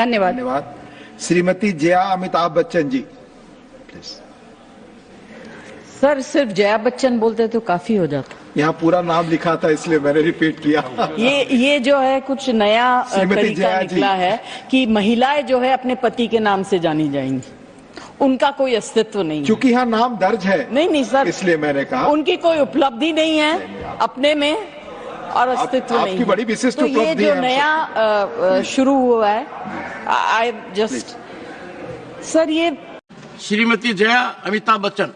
धन्यवाद। धन्यवाद। Shrimati Jaya Amitabh Bachchan ji, please. Sir सिर्फ जया बच्चन बोलते तो काफी हो जाता। यहाँ पूरा नाम लिखा था इसलिए मैंने रिपीट किया। ये जो है कुछ नया श्रीमती तरीका जया जी। निकला है कि महिलाएं जो है अपने पति के नाम से जानी जाएंगी, उनका कोई अस्तित्व नहीं है। क्योंकि यहाँ नाम दर्ज है, नहीं सर, इसलिए मैंने कहा उनकी कोई उपलब्धि नहीं है अपने में और अस्तित्व नहीं आपकी है। बड़ी विशिष्ट तो ये उपलब्धि जो है नया शुरू हुआ है, आई जस्ट सर ये Shrimati Jaya Amitabh Bachchan.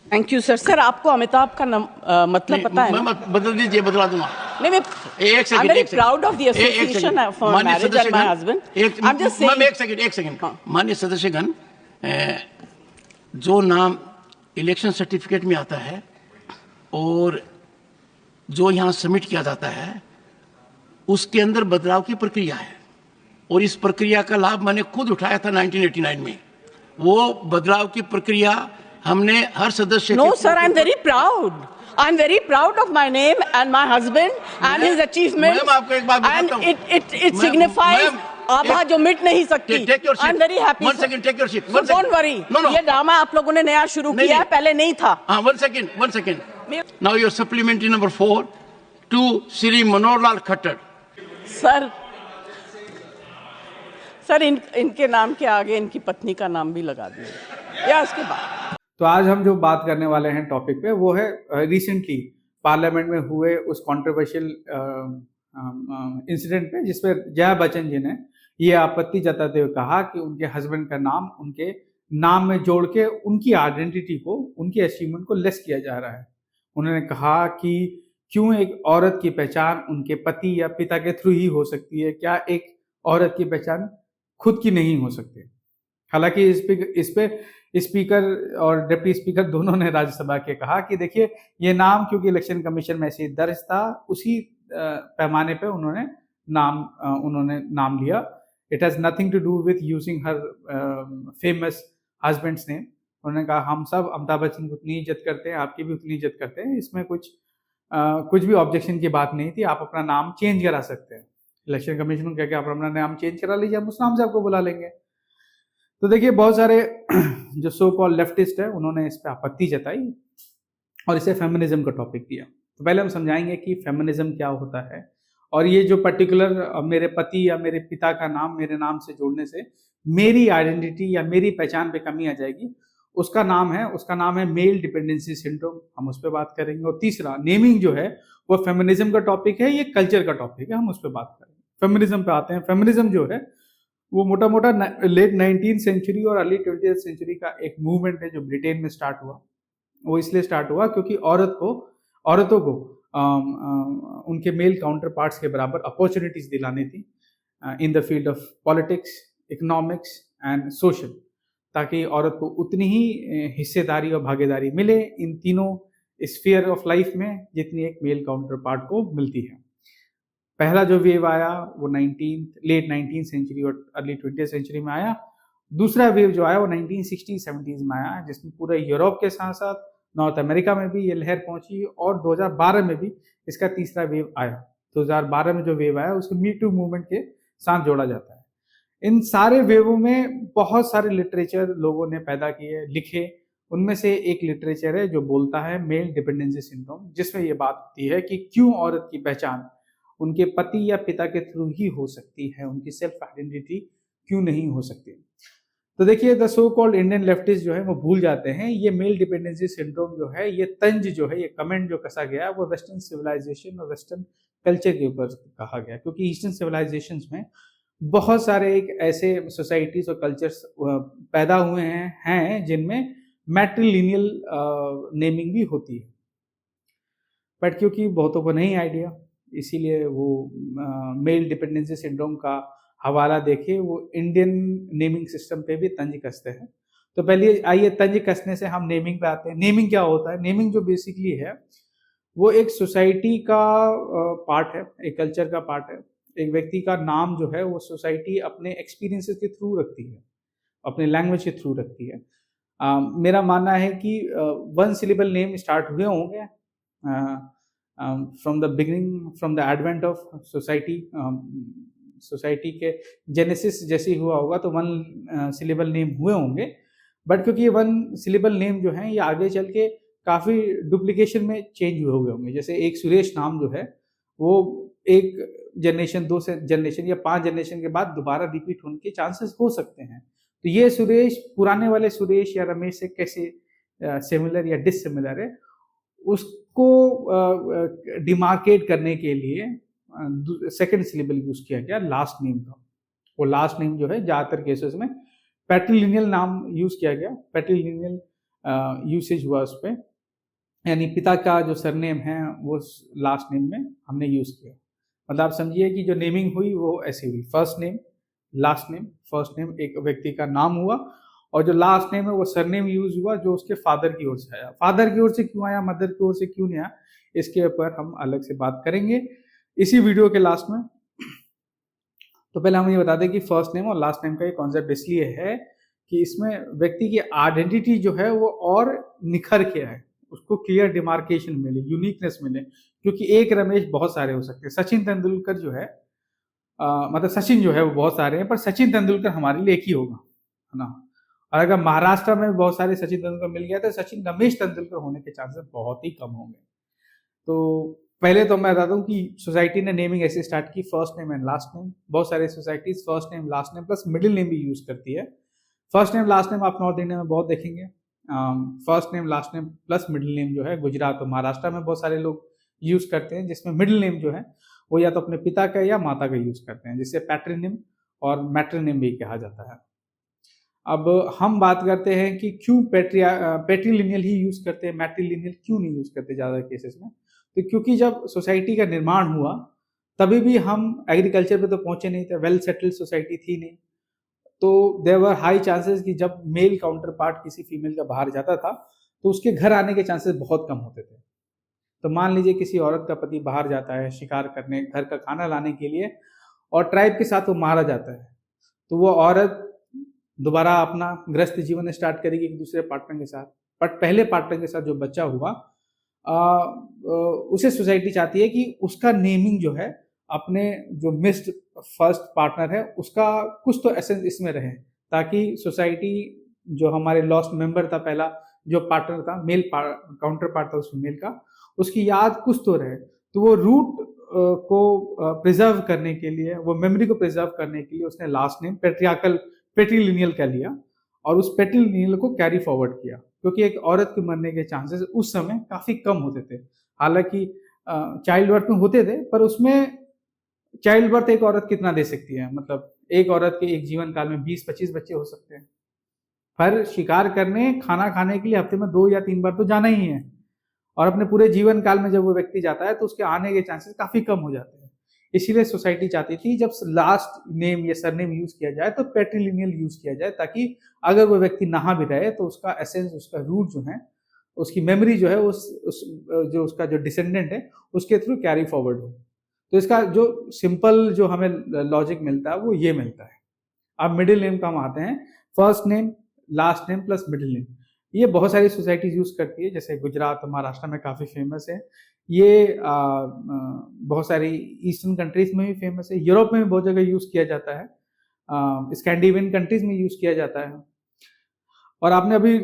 Thank you sir. Sir आपको अमिताभ का मतलब पता है? मैं बदल दीजिए, बदला दूंगा। नहीं, मैं एक second, I'm very proud of the association for marriage and my husband. I'm just saying. एक सेकंड। माननीय सदस्यगण, जो नाम इलेक्शन सर्टिफिकेट में आता है और जो यहाँ सबमिट किया जाता है उसके अंदर बदलाव की प्रक्रिया है, और इस प्रक्रिया का लाभ मैंने खुद उठाया था 1989 में। वो बदलाव की प्रक्रिया हमने हर सदस्य No sir, I'm very proud. I'm very proud of my name and my husband and his achievements. Ma'am, आपको एक बात बताता हूं। And it signifies आभा जो मिट नहीं सकती। Take your seat. I'm very happy. One second, take your seat. So don't worry. No. ये ड्रामा आप लोगों ने नया शुरू किया है, पहले नहीं था। हाँ, one second. Now your supplementary number 4 to Shri Manohar Lal Khattar. Sir इनके नाम के आगे इनकी पत्नी का नाम भी लगा दिया या उसके बाद। तो आज हम जो बात करने वाले हैं टॉपिक पे वो है रिसेंटली पार्लियामेंट में हुए उस कंट्रोवर्शियल इंसिडेंट पे जिसपे जया बच्चन जी ने ये आपत्ति जताते हुए कहा कि उनके हस्बैंड का नाम उनके नाम में जोड़ के उनकी आइडेंटिटी को, उनकी अचीवमेंट को लेस किया जा रहा है। उन्होंने कहा कि क्यों एक औरत की पहचान उनके पति या पिता के थ्रू ही हो सकती है, क्या एक औरत की पहचान खुद की नहीं हो सकती? हालांकि इस पे स्पीकर और डिप्टी स्पीकर दोनों ने राज्यसभा के कहा कि देखिए ये नाम क्योंकि इलेक्शन कमीशन में ऐसे दर्ज था, उसी पैमाने पे उन्होंने नाम लिया। It has nothing to do with using her famous husband's name. उन्होंने कहा हम सब अमिताभ बच्चन की उतनी इज्जत करते हैं, आपकी भी उतनी इज्जत करते हैं, इसमें कुछ भी ऑब्जेक्शन की बात नहीं थी। आप अपना नाम चेंज करा सकते हैं। इलेक्शन कमीशन को कह के आप अपना नाम चेंज करा लीजिए, हम उस नाम से आपको बुला लेंगे। तो देखिए बहुत सारे जो सो कॉल लेफ्टिस्ट है उन्होंने इस पर आपत्ति जताई और इसे फेमिनिज्म का टॉपिक दिया। तो पहले हम समझाएंगे कि फेमिनिज्म क्या होता है, और ये जो पर्टिकुलर मेरे पति या मेरे पिता का नाम मेरे नाम से जोड़ने से मेरी आइडेंटिटी या मेरी पहचान पे कमी आ जाएगी, उसका नाम है मेल डिपेंडेंसी सिंड्रोम। हम उस पर बात करेंगे। और तीसरा, नेमिंग जो है वो फेमिनिज्म का टॉपिक है, ये कल्चर का टॉपिक है, हम उस पर बात करेंगे। फेमिनिज्म पे आते हैं। फेमिनिज्म जो है वो मोटा मोटा लेट 19th सेंचुरी और अर्ली 20th सेंचुरी का एक मूवमेंट है जो ब्रिटेन में स्टार्ट हुआ। वो इसलिए स्टार्ट हुआ क्योंकि औरतों को उनके मेल काउंटर पार्ट्स के बराबर अपॉर्चुनिटीज दिलानी थी in the field of politics, economics and social, ताकि औरत को उतनी ही हिस्सेदारी और भागीदारी मिले इन तीनों स्फीयर ऑफ लाइफ में जितनी एक मेल काउंटर पार्ट को मिलती है। पहला जो वेव आया वो लेट 19th सेंचुरी और अर्ली 20th सेंचुरी में आया। दूसरा वेव जो आया वो 1960s 70s में आया, जिसमें पूरे यूरोप के साथ साथ नॉर्थ अमेरिका में भी ये लहर पहुंची, और 2012 में भी इसका तीसरा वेव आया। 2012 में जो वेव आया उसको मी टू मूवमेंट के साथ जोड़ा जाता है। इन सारे वेवों में बहुत सारे लिटरेचर लोगों ने पैदा किए, लिखे। उनमें से एक लिटरेचर है जो बोलता है मेल डिपेंडेंसी सिंड्रोम, जिसमें ये बात होती है कि क्यों औरत की पहचान उनके पति या पिता के थ्रू ही हो सकती है, उनकी सेल्फ आइडेंटिटी क्यों नहीं हो सकती। तो देखिए the so called Indian leftist जो है वो भूल जाते हैं ये मेल डिपेंडेंसी सिंड्रोम जो है, ये तंज जो है, ये कमेंट जो कसा गया वो वेस्टर्न सिविलाइजेशन और वेस्टर्न कल्चर के ऊपर कहा गया, क्योंकि ईस्टर्न सिविलाइजेशंस में बहुत सारे एक ऐसे सोसाइटीज और कल्चर्स पैदा हुए हैं जिनमें मैट्रिलिनियल नेमिंग भी होती है। बट क्योंकि बहुतों को नहीं आइडिया, इसीलिए वो मेल डिपेंडेंसी सिंड्रोम का हवाला देके वो इंडियन नेमिंग सिस्टम पे भी तंज कसते हैं। तो पहले आइए तंज कसने से हम नेमिंग पे आते हैं। नेमिंग क्या होता है? नेमिंग जो बेसिकली है वो एक सोसाइटी का पार्ट है, एक कल्चर का पार्ट है। एक व्यक्ति का नाम जो है वो सोसाइटी अपने एक्सपीरियंसेस के थ्रू रखती है, अपने लैंग्वेज के थ्रू रखती है। मेरा मानना है कि 1 syllable नेम स्टार्ट हुए होंगे from the beginning, from the advent of society, society के जेनेसिस जैसे ही हुआ होगा तो 1 सिलेबल नेम हुए होंगे, बट क्योंकि ये 1 सिलेबल नेम जो है ये आगे चल के काफ़ी डुप्लीकेशन में चेंज हुए हुए होंगे। जैसे एक सुरेश नाम जो है वो एक जनरेशन, 2 से जनरेशन या 5 जनरेशन के बाद दोबारा रिपीट होने के चांसेस हो सकते हैं। तो ये सुरेश पुराने वाले सुरेश या रमेश से कैसे सिमिलर या डिसिमिलर है, उसको डिमार्केट करने के लिए सेकंड सिलेबल यूज किया गया लास्ट नेम का। वो लास्ट नेम जो है ज़्यादातर केसेस में पैट्रिलिनियल नाम यूज किया गया, पैट्रिलिनियल यूसेज हुआ उस पर, यानी पिता का जो सरनेम है वो लास्ट नेम में हमने यूज किया। मतलब आप समझिए कि जो नेमिंग हुई वो ऐसी हुई, first name last name, first name एक व्यक्ति का नाम हुआ और जो लास्ट नेम है वो सरनेम यूज हुआ जो उसके फादर की ओर से आया। फादर की ओर से क्यों आया, मदर की ओर से क्यों नहीं आया, इसके ऊपर हम अलग से बात करेंगे इसी वीडियो के लास्ट में। तो पहले हम ये बता दें कि फर्स्ट नेम और लास्ट नेम का ये कॉन्सेप्ट इसलिए है कि इसमें व्यक्ति की आइडेंटिटी जो है वो और निखर के आए, उसको क्लियर डिमार्केशन मिले, यूनिकनेस मिले, क्योंकि एक रमेश बहुत सारे हो सकते हैं। सचिन तेंदुलकर जो है मतलब सचिन जो है वो बहुत सारे हैं, पर सचिन तेंदुलकर हमारे लिए एक ही होगा, है ना। और अगर महाराष्ट्र में बहुत सारे सचिन तेंदुलकर मिल गया तो सचिन रमेश तेंदुलकर होने के चांसेस बहुत ही कम होंगे। तो पहले तो मैं बता दूं कि सोसाइटी ने नेमिंग ऐसे स्टार्ट की, first name and last name. बहुत सारे societies first name last name plus middle name भी यूज करती है। फर्स्ट नेम लास्ट नेम आप नॉर्थ इंडिया में बहुत देखेंगे, first name last name plus middle name जो है गुजरात और महाराष्ट्र में बहुत सारे लोग यूज करते हैं, जिसमें मिडिल नेम जो है वो या तो अपने पिता का या माता का यूज करते हैं, जिसे पैट्रिनिम और मैट्रिनिम भी कहा जाता है। अब हम बात करते हैं कि क्यों पैट्रिलिनियल ही यूज करते हैं, मैट्रिलिनियल क्यों नहीं यूज करते ज्यादा केसेस में। तो क्योंकि जब सोसाइटी का निर्माण हुआ तभी भी हम एग्रीकल्चर पे तो पहुंचे नहीं थे, वेल सेटल्ड सोसाइटी थी नहीं, तो देयर वर हाई चांसेस कि जब मेल काउंटर पार्ट किसी फीमेल का बाहर जाता था तो उसके घर आने के चांसेस बहुत कम होते थे। तो मान लीजिए किसी औरत का पति बाहर जाता है शिकार करने, घर का खाना लाने के लिए, और ट्राइब के साथ वो मारा जाता है, तो वो औरत दोबारा अपना गृहस्थ जीवन स्टार्ट करेगी एक दूसरे पार्टनर के साथ। बट पहले पार्टनर के साथ जो बच्चा हुआ उसे सोसाइटी चाहती है कि उसका नेमिंग जो है अपने जो मिस्ड फर्स्ट पार्टनर है उसका कुछ तो एसेंस इसमें रहे, ताकि सोसाइटी जो हमारे लॉस्ट मेंबर था, पहला जो पार्टनर था, मेल काउंटर पार्ट था उस फीमेल का, उसकी याद कुछ तो रहे। तो वो रूट को प्रिजर्व करने के लिए, वो मेमोरी को प्रिजर्व करने के लिए उसने लास्ट नेम पैट्रिलिनियल का लिया और उस पैट्रिलिनियल को कैरी फॉरवर्ड किया, क्योंकि एक औरत के मरने के चांसेस उस समय काफी कम होते थे। हालांकि चाइल्ड बर्थ में होते थे, पर उसमें चाइल्ड बर्थ एक औरत कितना दे सकती है, मतलब एक औरत के एक जीवन काल में 20-25 बच्चे हो सकते हैं। पर शिकार करने, खाना खाने के लिए हफ्ते में 2 या 3 बार तो जाना ही है, और अपने पूरे जीवन काल में जब वो व्यक्ति जाता है तो उसके आने के चांसेस काफी कम हो जाते हैं। इसीलिए सोसाइटी चाहती थी जब लास्ट नेम या सरनेम यूज किया जाए तो पैट्रिलिनियल यूज किया जाए, ताकि अगर वो व्यक्ति नहा भी रहे तो उसका एसेंस, उसका रूट जो है, उसकी मेमोरी जो है जो उसका जो डिसेंडेंट है उसके थ्रू कैरी फॉरवर्ड हो। तो इसका जो सिंपल जो हमें लॉजिक मिलता है वो ये मिलता है। अब मिडिल नेम का हम आते हैं, first name last name plus middle name. ये बहुत सारी सोसाइटीज यूज करती है, जैसे गुजरात महाराष्ट्र में काफी फेमस है ये, बहुत सारी ईस्टर्न कंट्रीज में भी फेमस है, यूरोप में भी बहुत जगह यूज किया जाता है, स्कैंडिनेवियन कंट्रीज में यूज किया जाता है। और आपने अभी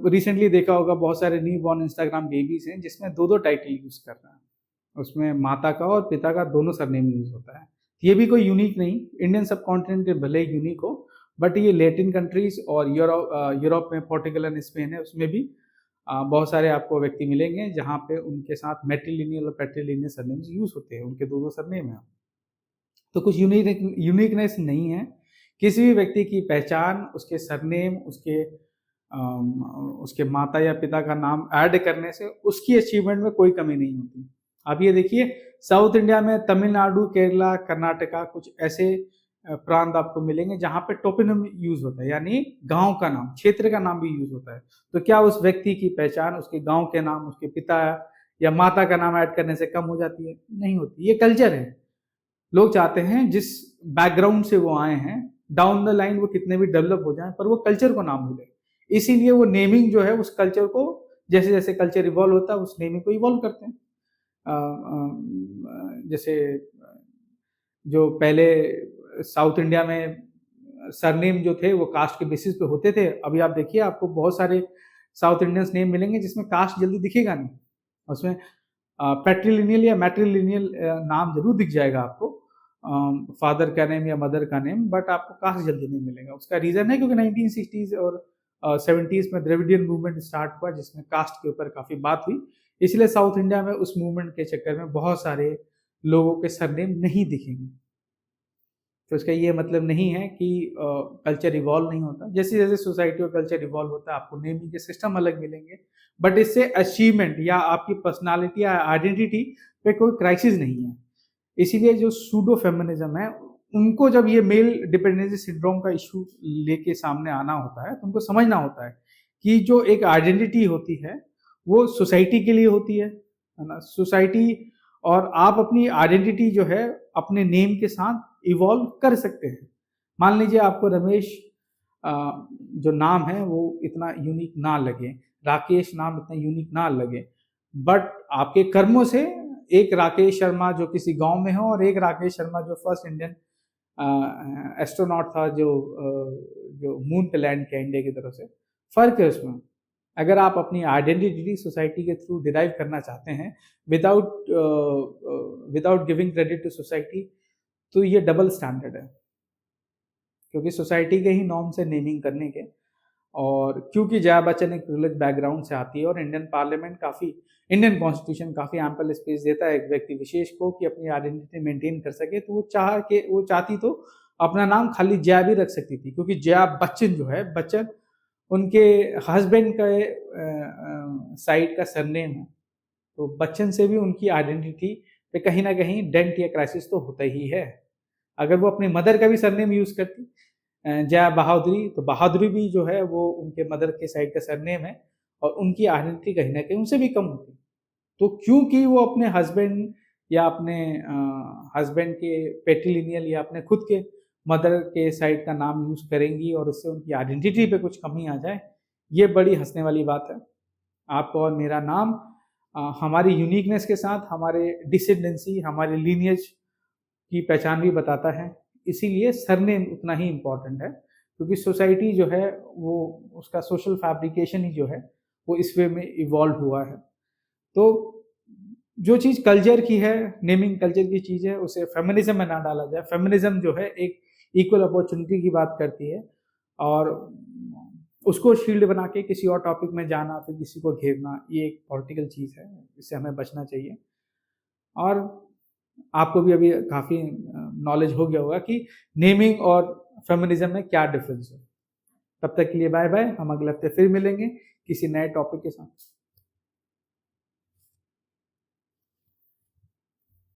रिसेंटली देखा होगा बहुत सारे न्यू बॉर्न इंस्टाग्राम बेबीज हैं जिसमें 2 टाइटल यूज कर रहा है, उसमें माता का और पिता का दोनों सरनेम यूज होता है। ये भी कोई यूनिक नहीं, इंडियन सब कॉन्टिनेंट भले यूनिक हो, बट ये लैटिन कंट्रीज और यूरोप में पोर्टुगल स्पेन है, उसमें भी बहुत सारे आपको व्यक्ति मिलेंगे जहाँ पे उनके साथ मैट्रिलिनियल और पैट्रिलिनियल सरनेम यूज होते हैं, उनके 2 सरनेम है। तो कुछ यूनिकनेस नहीं है, किसी भी व्यक्ति की पहचान उसके सरनेम, उसके माता या पिता का नाम ऐड करने से उसकी अचीवमेंट में कोई कमी नहीं होती। आप ये देखिए साउथ इंडिया में तमिलनाडु, केरला, कर्नाटका, कुछ ऐसे प्रांत आपको मिलेंगे जहां पे टोपोनिम यूज होता है, यानी गांव का नाम, क्षेत्र का नाम भी यूज होता है। तो क्या उस व्यक्ति की पहचान उसके गांव के नाम, उसके पिता या माता का नाम ऐड करने से कम हो जाती है? नहीं होती। ये कल्चर है, लोग चाहते हैं जिस बैकग्राउंड से वो आए हैं डाउन द लाइन वो कितने भी डेवलप हो जाएं पर वो कल्चर को ना भूलें। इसीलिए वो नेमिंग जो है उस कल्चर को, जैसे जैसे कल्चर इवॉल्व होता है उस नेमिंग को इवॉल्व करते हैं। जैसे जो पहले साउथ इंडिया में सरनेम जो थे वो कास्ट के बेसिस पे होते थे। अभी आप देखिए आपको बहुत सारे साउथ इंडियंस नेम मिलेंगे जिसमें कास्ट जल्दी दिखेगा नहीं, उसमें पैट्रिलिनियल या मैट्रिलिनियल नाम जरूर दिख जाएगा आपको, फादर का नेम या मदर का नेम, बट आपको कास्ट जल्दी नहीं मिलेगा। उसका रीजन है क्योंकि 1960s और 70s में द्रविडियन मूवमेंट स्टार्ट हुआ जिसमें कास्ट के ऊपर काफी बात हुई, इसलिए साउथ इंडिया में उस मूवमेंट के चक्कर में बहुत सारे लोगों के सरनेम नहीं दिखेंगे। तो इसका ये मतलब नहीं है कि कल्चर इवॉल्व नहीं होता, जैसे जैसे सोसाइटी और कल्चर इवॉल्व होता है आपको नेमिंग के सिस्टम अलग मिलेंगे, बट इससे अचीवमेंट या आपकी पर्सनालिटी या आइडेंटिटी पे कोई क्राइसिस नहीं है। इसीलिए जो सूडो फेमिनिज्म है उनको जब ये मेल डिपेंडेंसी सिंड्रोम का इशू लेके सामने आना होता है तो उनको समझना होता है कि जो एक आइडेंटिटी होती है वो सोसाइटी के लिए होती है ना, सोसाइटी, और आप अपनी आइडेंटिटी जो है अपने नेम के साथ इवॉल्व कर सकते हैं। मान लीजिए आपको रमेश जो नाम है वो इतना यूनिक ना लगे, राकेश नाम इतना यूनिक ना लगे, बट आपके कर्मों से एक राकेश शर्मा जो किसी गांव में हो और एक राकेश शर्मा जो फर्स्ट इंडियन एस्ट्रोनॉट था जो मून पे लैंड किया इंडिया की तरफ से, फर्क है उसमें। अगर आप अपनी आइडेंटिटी सोसाइटी के थ्रू डिराइव करना चाहते हैं without giving credit to society, तो ये डबल स्टैंडर्ड है, क्योंकि सोसाइटी के ही नॉर्म से नेमिंग करने के, और क्योंकि जया बच्चन एक प्रिविलेज बैकग्राउंड से आती है और इंडियन पार्लियामेंट इंडियन कॉन्स्टिट्यूशन काफ़ी एम्पल स्पेस देता है एक व्यक्ति विशेष को कि अपनी आइडेंटिटी मेंटेन कर सके, तो वो चाहती तो अपना नाम खाली जया भी रख सकती थी, क्योंकि जया बच्चन जो है, बच्चन उनके हस्बैंड का साइड का सरनेम है, तो बच्चन से भी उनकी आइडेंटिटी पे कहीं ना कहीं डेंट या क्राइसिस तो होता ही है। अगर वो अपनी मदर का भी सरनेम यूज करती जया बहादुरी, तो बहादुरी भी जो है वो उनके मदर के साइड का सरनेम है और उनकी आइडेंटिटी कहीं ना कहीं उनसे भी कम होती। तो क्योंकि वो अपने हस्बैंड या अपने हस्बैंड के पेट्रिलिनियल या अपने खुद के मदर के साइड का नाम यूज करेंगी और उससे उनकी आइडेंटिटी पे कुछ कमी आ जाए, ये बड़ी हंसने वाली बात है। आपका और मेरा नाम हमारी यूनिकनेस के साथ हमारे डिसेंडेंसी, हमारे लीनियज की पहचान भी बताता है, इसीलिए सरनेम उतना ही इम्पोर्टेंट है, क्योंकि सोसाइटी जो है वो उसका सोशल फैब्रिकेशन ही जो है वो इस वे में इवॉल्व हुआ है। तो जो चीज़ कल्चर की है, नेमिंग कल्चर की चीज़ है, उसे फेमिनिज्म में ना डाला जाए। फेमिनिज्म जो है एक इक्वल अपॉर्चुनिटी की बात करती है, और उसको शील्ड बना के किसी और टॉपिक में जाना, फिर किसी को घेरना, ये एक पॉलिटिकल चीज़ है, इससे हमें बचना चाहिए। और आपको भी अभी काफ़ी नॉलेज हो गया होगा कि नेमिंग और फेमिनिज्म में क्या डिफरेंस है। तब तक के लिए बाय बाय, हम अगले हफ्ते फिर मिलेंगे किसी नए टॉपिक के साथ।